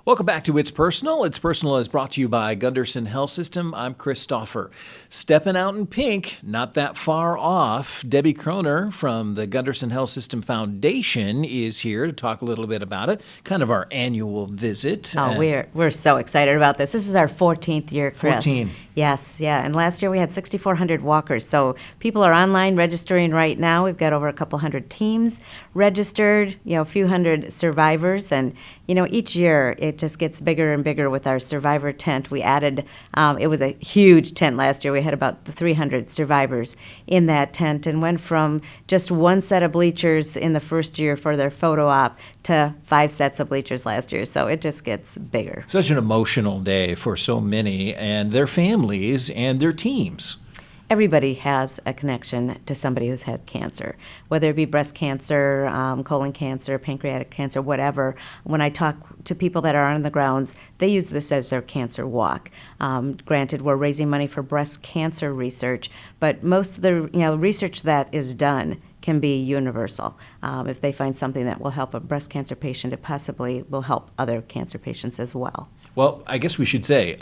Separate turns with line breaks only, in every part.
Welcome back to It's Personal. It's Personal is brought to you by Gundersen Health System. I'm Chris Stauffer. Stepping out in pink, not that far off, Debbie Kroner from the Gundersen Health System Foundation is here to talk a little bit about it, kind of our annual visit.
Oh, we're so excited about this. This is our 14th year, Chris.
14.
Yes, yeah. And last year we had 6,400 walkers. So people are online registering right now. We've got over a couple hundred teams registered, a few hundred survivors. And, each year it just gets bigger and bigger with our survivor tent. We added, it was a huge tent last year. We had about 300 survivors in that tent and went from just one set of bleachers in the first year for their photo op to 5 sets of bleachers last year. So it just gets bigger.
Such an emotional day for so many and their families and their teams.
Everybody has a connection to somebody who's had cancer, whether it be breast cancer, colon cancer, pancreatic cancer, whatever. When I talk to people that are on the grounds, they use this as their cancer walk. Granted, we're raising money for breast cancer research, but most of the research that is done can be universal. If they find something that will help a breast cancer patient, it possibly will help other cancer patients as well.
Well, I guess we should say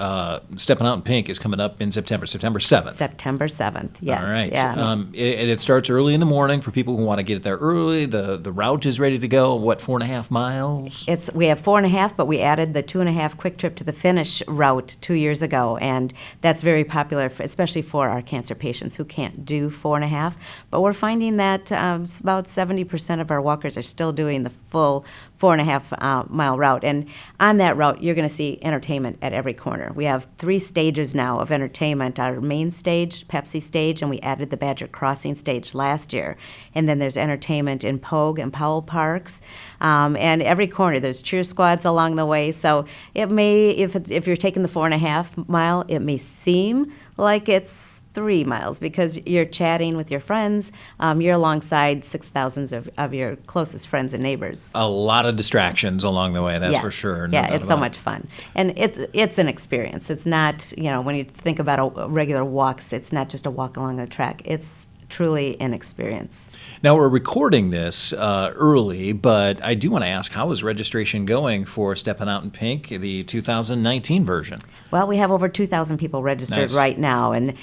Steppin' Out in Pink is coming up in September 7th.
September 7th, yes.
All right.
Yeah.
It starts early in the morning for people who want to get there early. The route is ready to go. What, 4.5 miles?
We have 4.5, but we added the 2.5 quick trip to the finish route 2 years ago, and that's very popular, especially for our cancer patients who can't do 4.5. But we're finding that about 70% of our walkers are still doing the full 4.5 mile route. And on that route, you're going to see entertainment at every corner. We have 3 stages now of entertainment. Our main stage, Pepsi stage, and we added the Badger Crossing stage last year. And then there's entertainment in Pogue and Powell parks. And every corner, there's cheer squads along the way. So it may, if you're taking the 4.5 mile, it may seem like it's 3 miles because you're chatting with your friends. You're alongside 6,000 of your closest friends and neighbors.
A lot of distractions along the way, that's
Yes.
for sure.
Yeah, it's so much fun. And it's an experience. It's not, when you think about a regular walks, it's not just a walk along the track. It's truly an experience.
Now, we're recording this early, but I do want to ask, how is registration going for Steppin' Out in Pink, the 2019 version?
Well, we have over 2,000 people registered
Nice.
right now, and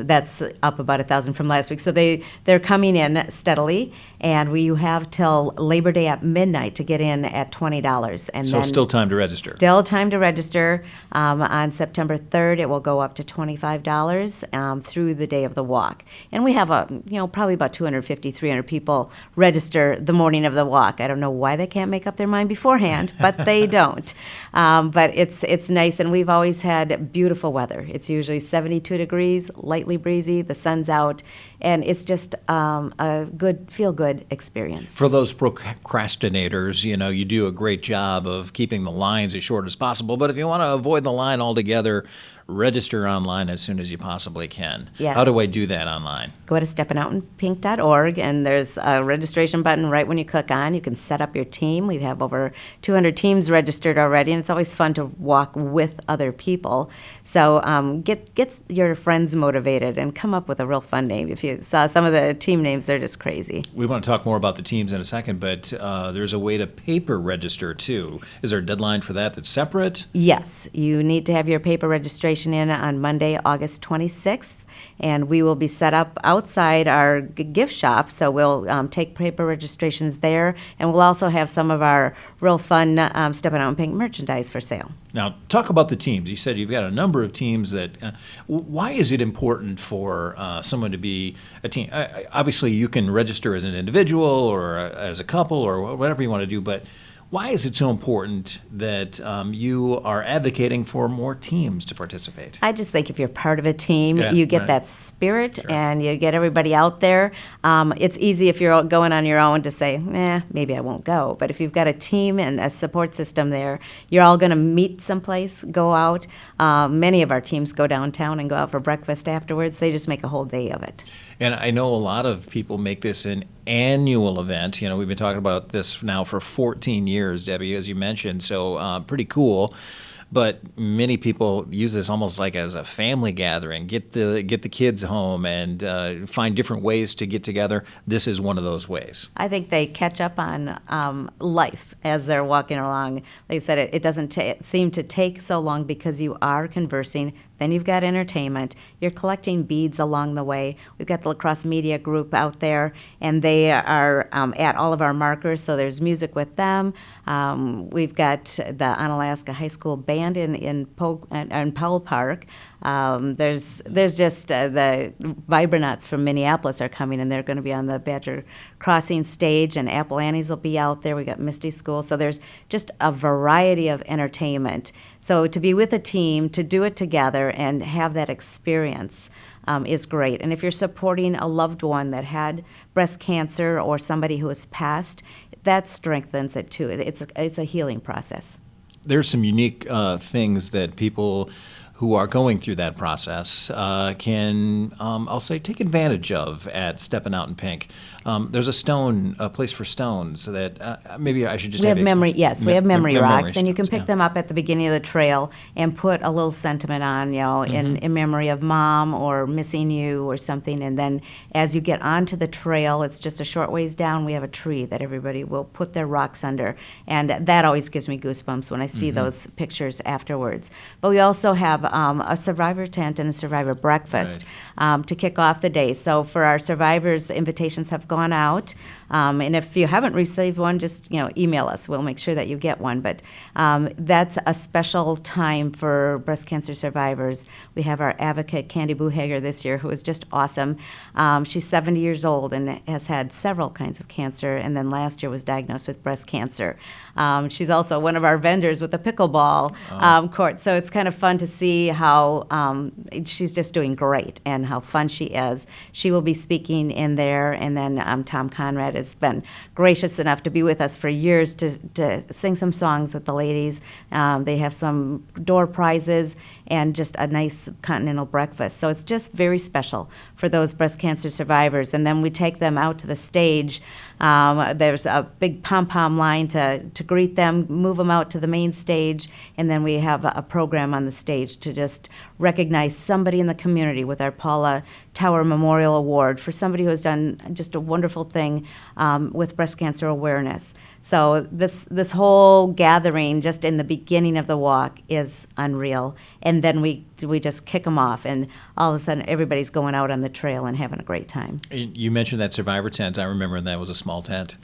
that's up about 1,000 from last week. So they're coming in steadily, and we have till Labor Day at midnight to get in at $20. And
So
then
still time to register.
Still time to register. On September 3rd, it will go up to $25 through the day of the walk. And we have probably about 250, 300 people register the morning of the walk. I don't know why they can't make up their mind beforehand, but they don't. But it's nice, and we've always had beautiful weather. It's usually 72 degrees, lightly breezy, the sun's out, and it's just a good, feel-good experience.
For those procrastinators, you do a great job of keeping the lines as short as possible, but if you want to avoid the line altogether, register online as soon as you possibly can.
Yeah.
How do I do that online?
Go to steppinoutinpink.org, and there's a registration button right when you click on. You can set up your team. We have over 200 teams registered already, and it's always fun to walk with other people. So get your friends motivated and come up with a real fun name. If you saw some of the team names, they're just crazy.
We want to talk more about the teams in a second, but there's a way to paper register, too. Is there a deadline for that that's separate?
Yes, you need to have your paper registration in on Monday, August 26th. And we will be set up outside our gift shop, so we'll take paper registrations there, and we'll also have some of our real fun Steppin' Out in Pink merchandise for sale.
Now, talk about the teams. You said you've got a number of teams that. Why is it important for someone to be a team? Obviously, you can register as an individual or as a couple or whatever you want to do, but why is it so important that you are advocating for more teams to participate?
I just think if you're part of a team,
Yeah,
you get
right.
that spirit,
Sure.
and you get everybody out there. It's easy if you're going on your own to say, maybe I won't go. But if you've got a team and a support system there, you're all going to meet someplace, go out. Many of our teams go downtown and go out for breakfast afterwards. They just make a whole day of it.
And I know a lot of people make this an annual event. We've been talking about this now for 14 years, Debbie, as you mentioned, so pretty cool. but many people use this almost like as a family gathering. Get the kids home and find different ways to get together. This is one of those ways.
I think they catch up on life as they're walking along. Like I said, it doesn't seem to take so long because you are conversing. Then you've got entertainment. You're collecting beads along the way. We've got the lacrosse media group out there, and they are at all of our markers, so there's music with them. We've got the Onalaska High School Band in Powell Park. There's just the Vibronauts from Minneapolis are coming, and they're going to be on the Badger Crossing stage, and Apple Annie's will be out there. We got Misty School, so there's just a variety of entertainment. So to be with a team, to do it together, and have that experience is great. And if you're supporting a loved one that had breast cancer or somebody who has passed, that strengthens it too. It's a healing process.
There's some unique things that people who are going through that process can, I'll say, take advantage of at Steppin' Out in Pink. There's a place for stones that maybe I should just
we have memory. Yes, we have memory rocks,
stones,
and you can pick them up at the beginning of the trail and put a little sentiment on, in memory of mom or missing you or something. And then as you get onto the trail, it's just a short ways down. We have a tree that everybody will put their rocks under, and that always gives me goosebumps when I see those pictures afterwards. But we also have a survivor tent and a survivor breakfast to kick off the day. So for our survivors, invitations have gone out. And if you haven't received one, just email us. We'll make sure that you get one. But that's a special time for breast cancer survivors. We have our advocate, Candy Buhager, this year, who is just awesome. She's 70 years old and has had several kinds of cancer, and then last year was diagnosed with breast cancer. She's also one of our vendors with the pickleball court. So it's kind of fun to see how she's just doing great and how fun she is. She will be speaking in there, and then Tom Conrad has been gracious enough to be with us for years to sing some songs with the ladies. They have some door prizes and just a nice continental breakfast. So it's just very special for those breast cancer survivors. And then we take them out to the stage. There's a big pom-pom line to greet them, move them out to the main stage, and then we have a program on the stage to just recognize somebody in the community with our Paula Tower Memorial Award for somebody who has done just a wonderful thing with breast cancer awareness. So this whole gathering just in the beginning of the walk is unreal. And then we just kick them off, and all of a sudden everybody's going out on the trail and having a great time.
You mentioned that survivor tent. I remember that was a small tent.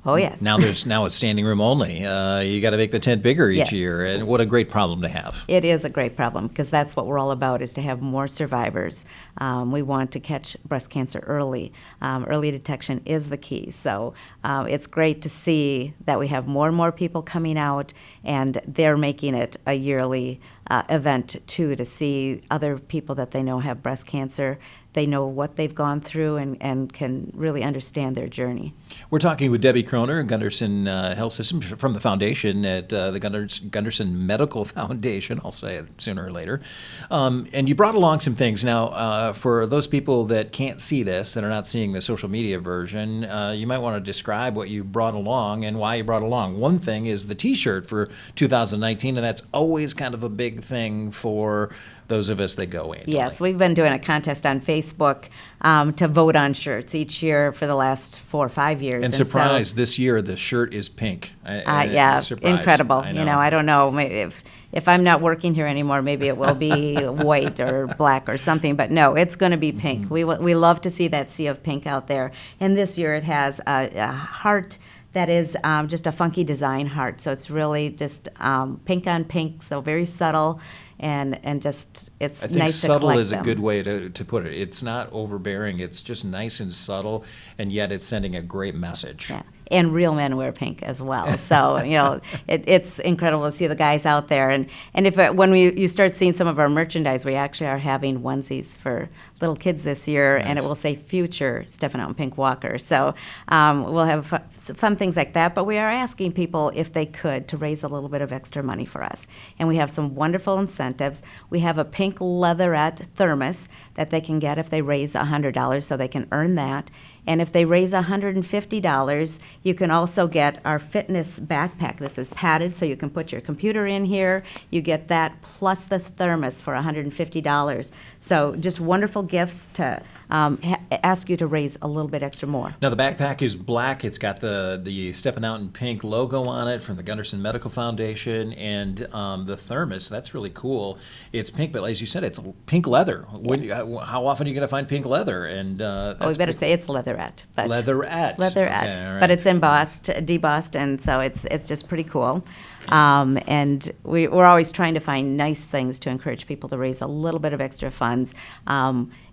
Oh, yes.
Now it's standing room only. You got to make the tent bigger each year, and what a great problem to have.
It is a great problem because that's what we're all about, is to have more survivors. We want to catch breast cancer early. Early detection is the key. So it's great to see that we have more and more people coming out, and they're making it a yearly event too, to see other people that they know have breast cancer. They know what they've gone through and can really understand their journey.
We're talking with Debbie Kroner, Gundersen Health System, from the foundation at the Gundersen Medical Foundation. I'll say it sooner or later. And you brought along some things. Now, for those people that can't see this, that are not seeing the social media version, you might want to describe what you brought along and why you brought along. One thing is the T-shirt for 2019, and that's always kind of a big thing for those of us that go in.
Yes, we've been doing a contest on Facebook to vote on shirts each year for the last 4 or 5 years.
And surprise, this year the shirt is pink.
Yeah,
surprise.
incredible.
I know.
I don't know if I'm not working here anymore, maybe it will be white or black or something. But no, it's going to be pink. We love to see that sea of pink out there. And this year it has a heart that is just a funky design heart. So it's really just pink on pink, so very subtle. And just it's nice to collect them.
Subtle is a good way to put it. It's not overbearing. It's just nice and subtle, and yet it's sending a great message.
Yeah. And real men wear pink as well. So, it's incredible to see the guys out there. And if when you start seeing some of our merchandise, we actually are having onesies for little kids this year, nice. And it will say future Steppin' Out in Pink Walker. So we'll have fun things like that. But we are asking people, if they could, to raise a little bit of extra money for us. And we have some wonderful incentives. We have a pink leatherette thermos that they can get if they raise $100, so they can earn that. And if they raise $150, you can also get our fitness backpack. This is padded, so you can put your computer in here. You get that plus the thermos for $150. So just wonderful gifts to ask you to raise a little bit extra more.
Now, the backpack is black. It's got the Steppin' Out in Pink logo on it from the Gundersen Medical Foundation, and the thermos, that's really cool. It's pink, but as you said, it's pink leather.
Yes.
How often are you going to find pink leather? And
We better say it's leatherette. But
leatherette.
Leatherette.
Okay, all right.
But it's embossed, debossed, and so it's just pretty cool. And we're always trying to find nice things to encourage people to raise a little bit of extra funds.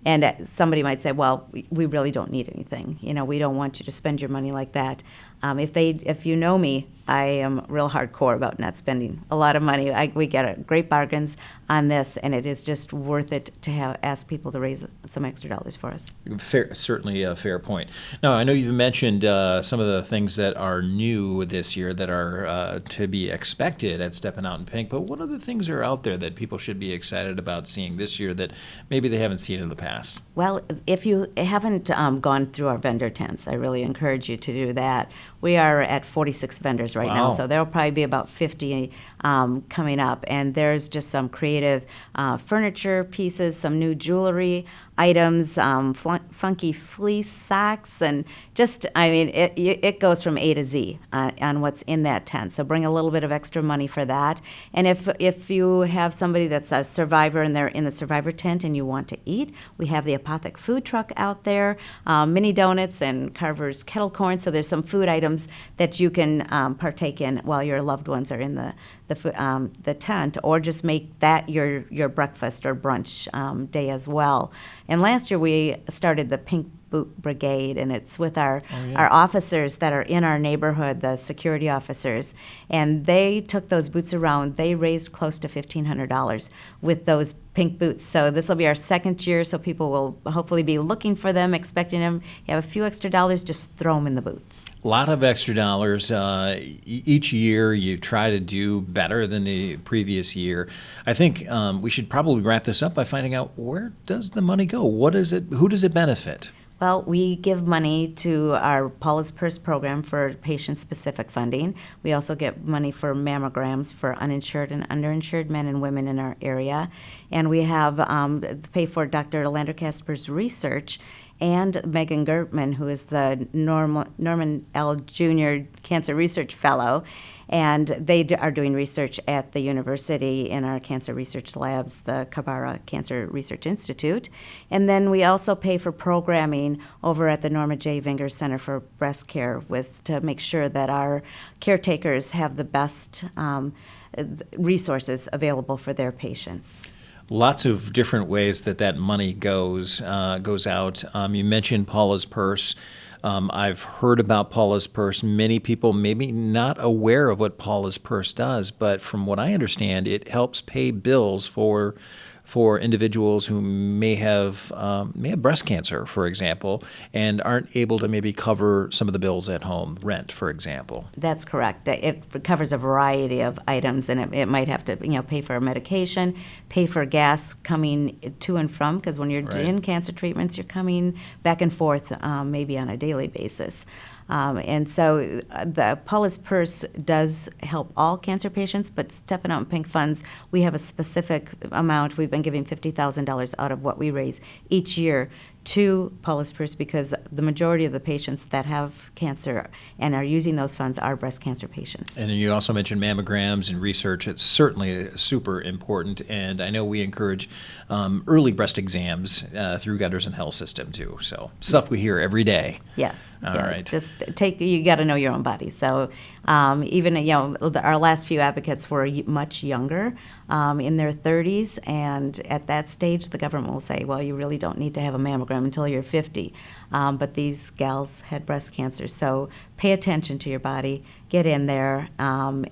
And somebody might say, well, we really don't need anything. We don't want you to spend your money like that. If you know me, I am real hardcore about not spending a lot of money. We get great bargains on this, and it is just worth it to ask people to raise some extra dollars for us.
Certainly a fair point. Now, I know you've mentioned some of the things that are new this year that are to be expected at Steppin' Out in Pink, but what other things are out there that people should be excited about seeing this year that maybe they haven't seen in the past?
Well, if you haven't gone through our vendor tents, I really encourage you to do that. We are at 46 vendors right now,
Wow.
so there'll probably be about 50 coming up. And there's just some creative furniture pieces, some new jewelry items, funky fleece socks, and just, it goes from A to Z on what's in that tent. So bring a little bit of extra money for that. And if you have somebody that's a survivor and they're in the survivor tent and you want to eat, we have the Apothic food truck out there, mini donuts and Carver's kettle corn. So there's some food items that you can partake in while your loved ones are in the tent, or just make that your breakfast or brunch day as well. And last year we started the Pink Boot Brigade, and it's with our officers that are in our neighborhood, the security officers, and they took those boots around. They raised close to $1,500 with those pink boots. So this will be our second year, so people will hopefully be looking for them, expecting them. You have a few extra dollars, just throw them in the boot.
A lot of extra dollars. Each year you try to do better than the previous year. I think we should probably wrap this up by finding out, where does the money go? What is it? Who does it benefit?
Well, we give money to our Paula's Purse program for patient-specific funding. We also get money for mammograms for uninsured and underinsured men and women in our area. And we have to pay for Dr. Lander Casper's research, and Megan Gertman, who is the Norman L. Jr. Cancer Research Fellow. And they are doing research at the university in our cancer research labs, the Kabara Cancer Research Institute. And then we also pay for programming over at the Norma J. Vinger Center for Breast Care to make sure that our caretakers have the best resources available for their patients.
Lots of different ways that money goes out. You mentioned Paula's Purse. I've heard about Paula's Purse. Many people maybe not aware of what Paula's Purse does, but from what I understand, it helps pay bills for individuals who may have breast cancer, for example, and aren't able to maybe cover some of the bills at home, rent, for example.
That's correct. It covers a variety of items, and it might have to pay for medication, pay for gas coming to and from, because when you're in cancer treatments, you're coming back and forth maybe on a daily basis. And so the Paula's Purse does help all cancer patients, but Steppin' Out in Pink funds, we have a specific amount. We've been giving $50,000 out of what we raise each year to Paula's Purse, because the majority of the patients that have cancer and are using those funds are breast cancer patients.
And you also mentioned mammograms and research. It's certainly super important, and I know we encourage early breast exams through Gundersen Health System too. So stuff we hear every day.
Yes.
All right.
Just you got to know your own body. So even our last few advocates were much younger, in their 30s, and at that stage, the government will say, well, you really don't need to have a mammogram until you're 50. But these gals had breast cancer, so pay attention to your body. Get in there.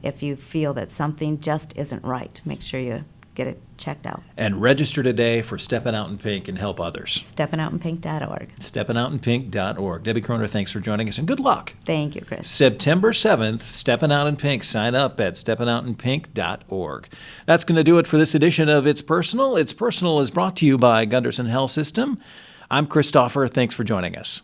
If you feel that something just isn't right, make sure you get it checked out.
And register today for Steppin' Out in Pink and help others.
SteppinOutInPink.org.
SteppinOutInPink.org. Debbie Kroner, thanks for joining us, and good luck.
Thank you, Chris.
September 7th, Steppin' Out in Pink. Sign up at SteppinOutInPink.org. That's going to do it for this edition of It's Personal. It's Personal is brought to you by Gundersen Health System. I'm Chris Stauffer. Thanks for joining us.